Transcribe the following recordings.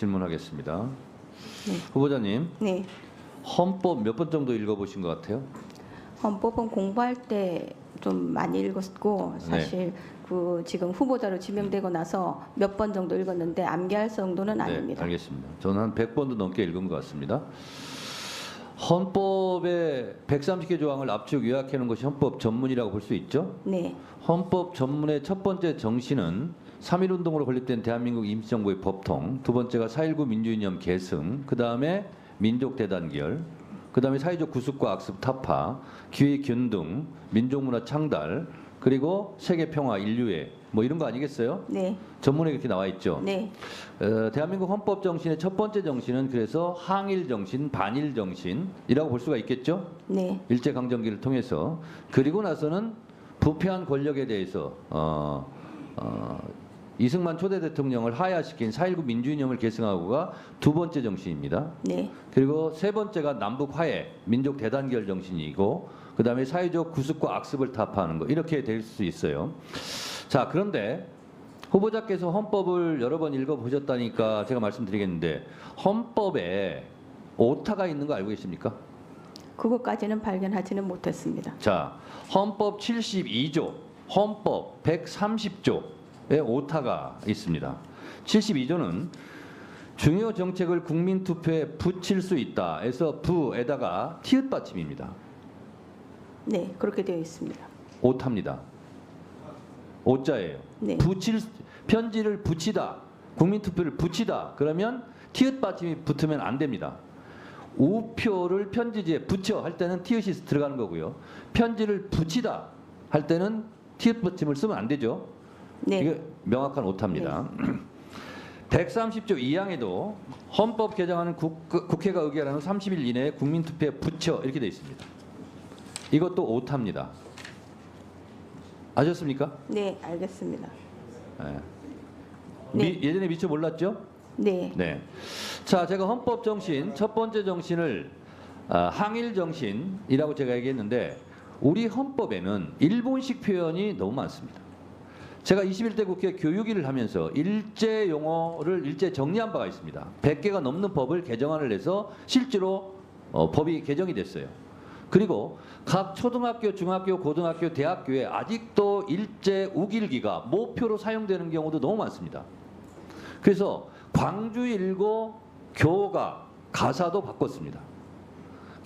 질문하겠습니다. 네. 후보자님, 네. 헌법 몇 번 정도 읽어보신 것 같아요? 헌법은 공부할 때 좀 많이 읽었고 사실 그 지금 후보자로 지명되고 나서 몇 번 정도 읽었는데 암기할 정도는 아닙니다. 네, 알겠습니다. 저는 한 100번도 넘게 읽은 것 같습니다. 헌법의 130개 조항을 압축 요약해 놓은 것이 헌법 전문이라고 볼 수 있죠? 네. 헌법 전문의 첫 번째 정신은 3.1운동으로 건립된 대한민국 임시정부의 법통, 두 번째가 4.19 민주이념 계승, 그 다음에 민족 대단결, 그 다음에 사회적 구습과 악습 타파, 기회 균등, 민족문화 창달, 그리고 세계 평화 인류애 뭐 이런 거 아니겠어요? 네. 전문에 그렇게 나와 있죠. 네. 대한민국 헌법 정신의 첫 번째 정신은 그래서 항일 정신, 반일 정신이라고 볼 수가 있겠죠. 네. 일제 강점기를 통해서 그리고 나서는 부패한 권력에 대해서 이승만 초대 대통령을 하야시킨 4.19 민주이념을 계승하고가 두 번째 정신입니다. 네. 그리고 세 번째가 남북 화해, 민족 대단결 정신이고 그 다음에 사회적 구습과 악습을 타파하는 거 이렇게 될 수 있어요. 자, 그런데 후보자께서 헌법을 여러 번 읽어보셨다니까 제가 말씀드리겠는데 헌법에 오타가 있는 거 알고 계십니까? 그것까지는 발견하지는 못했습니다. 자, 헌법 72조, 헌법 130조에 오타가 있습니다. 72조는 중요 정책을 국민투표에 붙일 수 있다 해서 부에다가 티읕 받침입니다. 네. 그렇게 되어 있습니다. 오타입니다. 오자예요. 네. 편지를 붙이다, 국민투표를 붙이다 그러면 티읕 받침이 붙으면 안 됩니다. 우표를 편지지에 붙여 할 때는 티읕이 들어가는 거고요. 편지를 붙이다 할 때는 티읕 받침을 쓰면 안 되죠. 네. 이게 명확한 오타입니다. 130조 2항에도 헌법 개정안은 국회가 의결하는 30일 이내에 국민투표에 붙여 이렇게 되어 있습니다. 이것도 오타입니다. 아셨습니까? 네. 알겠습니다. 네. 네. 예전에 미처 몰랐죠? 네. 네. 자, 제가 헌법 정신 첫 번째 정신을 항일 정신이라고 제가 얘기했는데 우리 헌법에는 일본식 표현이 너무 많습니다. 제가 21대 국회 교육위를 하면서 일제 용어를 일제 정리한 바가 있습니다. 100개가 넘는 법을 개정안을 해서 실제로 법이 개정이 됐어요. 그리고 각 초등학교, 중학교, 고등학교, 대학교에 아직도 일제 우길기가 모표로 사용되는 경우도 너무 많습니다. 그래서 광주일고 교가 가사도 바꿨습니다.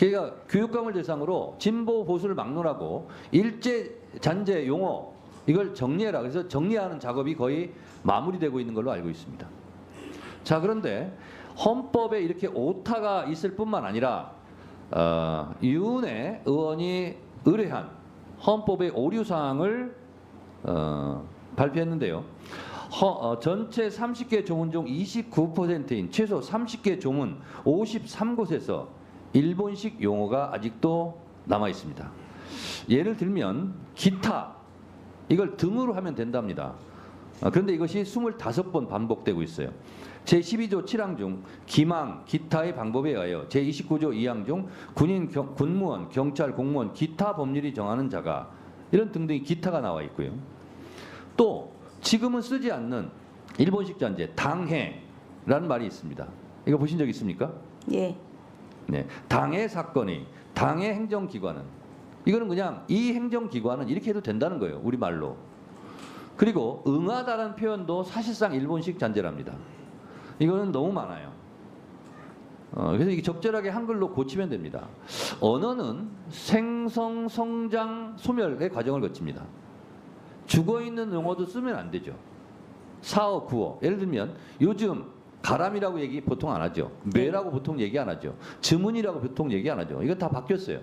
그러니까 교육감을 대상으로 진보 보수를 막론하고 일제 잔재 용어 이걸 정리해라. 그래서 정리하는 작업이 거의 마무리되고 있는 걸로 알고 있습니다. 자, 그런데 헌법에 이렇게 오타가 있을 뿐만 아니라 유은혜 의원이 의뢰한 헌법의 오류 사항을 발표했는데요. 전체 30개 조문 중 29%인 최소 30개 조문 53곳에서 일본식 용어가 아직도 남아 있습니다. 예를 들면 기타 이걸 등으로 하면 된답니다. 그런데 이것이 25번 반복되고 있어요. 제12조 7항 중 기망, 기타의 방법에 의하여 제29조 2항 중 군인, 군무원, 경찰, 공무원, 기타 법률이 정하는 자가 이런 등등의 기타가 나와 있고요. 또 지금은 쓰지 않는 일본식 잔재 당해라는 말이 있습니다. 이거 보신 적 있습니까? 예. 네, 당해 사건이 당해 행정기관은 이거는 그냥 이 행정기관은 이렇게 해도 된다는 거예요. 우리말로. 그리고 응하다라는 표현도 사실상 일본식 잔재랍니다. 이거는 너무 많아요. 그래서 이게 적절하게 한글로 고치면 됩니다. 언어는 생성, 성장, 소멸의 과정을 거칩니다. 죽어있는 용어도 쓰면 안 되죠. 사어, 구어. 예를 들면 요즘 가람이라고 얘기 보통 안 하죠. 매라고 보통 얘기 안 하죠. 지문이라고 보통 얘기 안 하죠. 이거 다 바뀌었어요.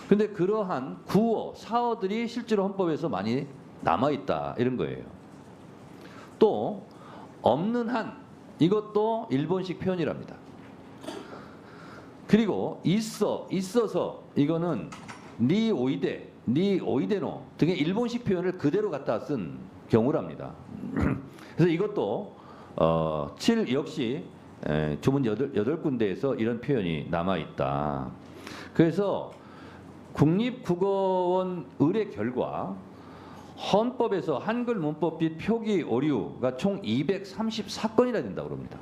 근데 그러한 구어, 사어들이 실제로 헌법에서 많이 남아있다 이런 거예요. 또 없는 한 이것도 일본식 표현이랍니다. 그리고 있어서 이거는 니 오이데, 니 오이데노 등의 일본식 표현을 그대로 갖다 쓴 경우랍니다. 그래서 이것도 7 역시 조문 8군데에서 이런 표현이 남아있다. 그래서 국립국어원 의뢰 결과 헌법에서 한글 문법 및 표기 오류가 총 234건이나 된다고 합니다.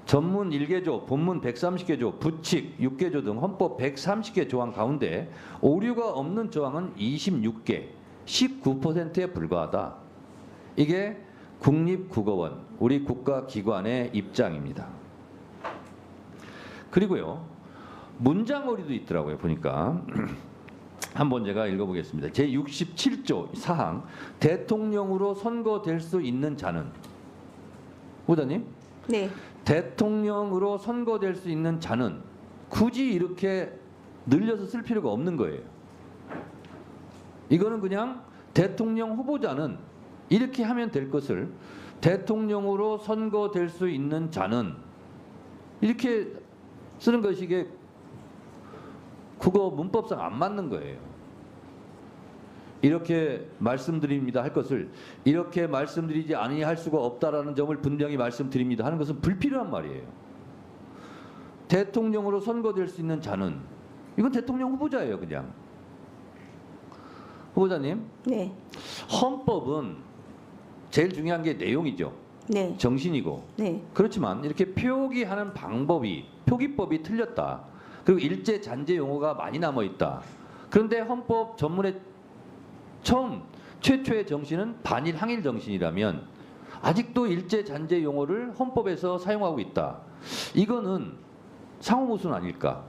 전문 1개조, 본문 130개조, 부칙 6개조 등 헌법 130개 조항 가운데 오류가 없는 조항은 26개, 19%에 불과하다. 이게 국립국어원, 우리 국가기관의 입장입니다. 그리고요, 문장 오류도 있더라고요, 보니까. 한번 제가 읽어보겠습니다. 제67조 사항, 대통령으로 선거될 수 있는 자는, 후보자님? 네. 대통령으로 선거될 수 있는 자는 굳이 이렇게 늘려서 쓸 필요가 없는 거예요. 이거는 그냥 대통령 후보자는 이렇게 하면 될 것을 대통령으로 선거될 수 있는 자는 이렇게 쓰는 것이 이게 국어 문법상 안 맞는 거예요. 이렇게 말씀드립니다 할 것을 이렇게 말씀드리지 아니할 수가 없다라는 점을 분명히 말씀드립니다 하는 것은 불필요한 말이에요. 대통령으로 선거될 수 있는 자는 이건 대통령 후보자예요, 그냥. 후보자님, 네. 헌법은 제일 중요한 게 내용이죠. 네. 정신이고. 네. 그렇지만 이렇게 표기하는 방법이 표기법이 틀렸다. 그리고 일제 잔재 용어가 많이 남아 있다. 그런데 헌법 전문의 최초의 정신은 반일 항일 정신이라면 아직도 일제 잔재 용어를 헌법에서 사용하고 있다. 이거는 상호모순 아닐까?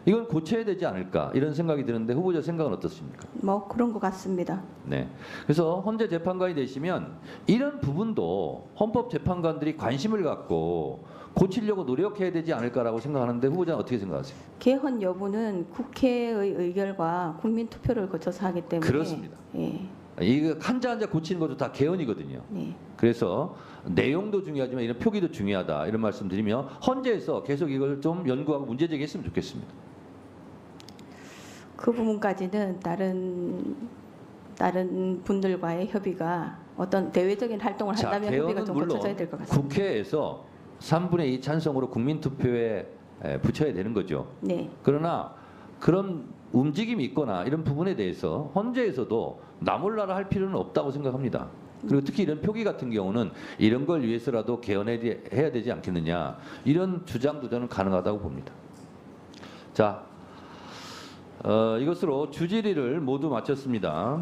이건 고쳐야 되지 않을까? 이런 생각이 드는데 후보자 생각은 어떻습니까? 뭐 그런 것 같습니다. 네. 그래서 헌재 재판관이 되시면 이런 부분도 헌법 재판관들이 관심을 갖고 고치려고 노력해야 되지 않을까라고 생각하는데 후보자는 어떻게 생각하세요? 개헌 여부는 국회의 의결과 국민 투표를 거쳐서 하기 때문에 그렇습니다. 예. 이거 한자 고치는 것도 다 개헌이거든요. 네. 그래서 내용도 중요하지만 이런 표기도 중요하다 이런 말씀드리며 헌재에서 계속 이걸 좀 연구하고 문제 제기했으면 좋겠습니다. 그 부분까지는 다른 분들과의 협의가 어떤 대외적인 활동을 자, 한다면 협의가 개헌은 좀 물론 거쳐져야 될 것 같습니다. 국회에서 3분의 2 찬성으로 국민투표에 붙여야 되는 거죠. 네. 그러나 그런 움직임이 있거나 이런 부분에 대해서 헌재에서도 나몰라라 할 필요는 없다고 생각합니다. 그리고 특히 이런 표기 같은 경우는 이런 걸 위해서라도 개헌해야 되지 않겠느냐 이런 주장도 저는 가능하다고 봅니다. 자, 이것으로 주질의를 모두 마쳤습니다.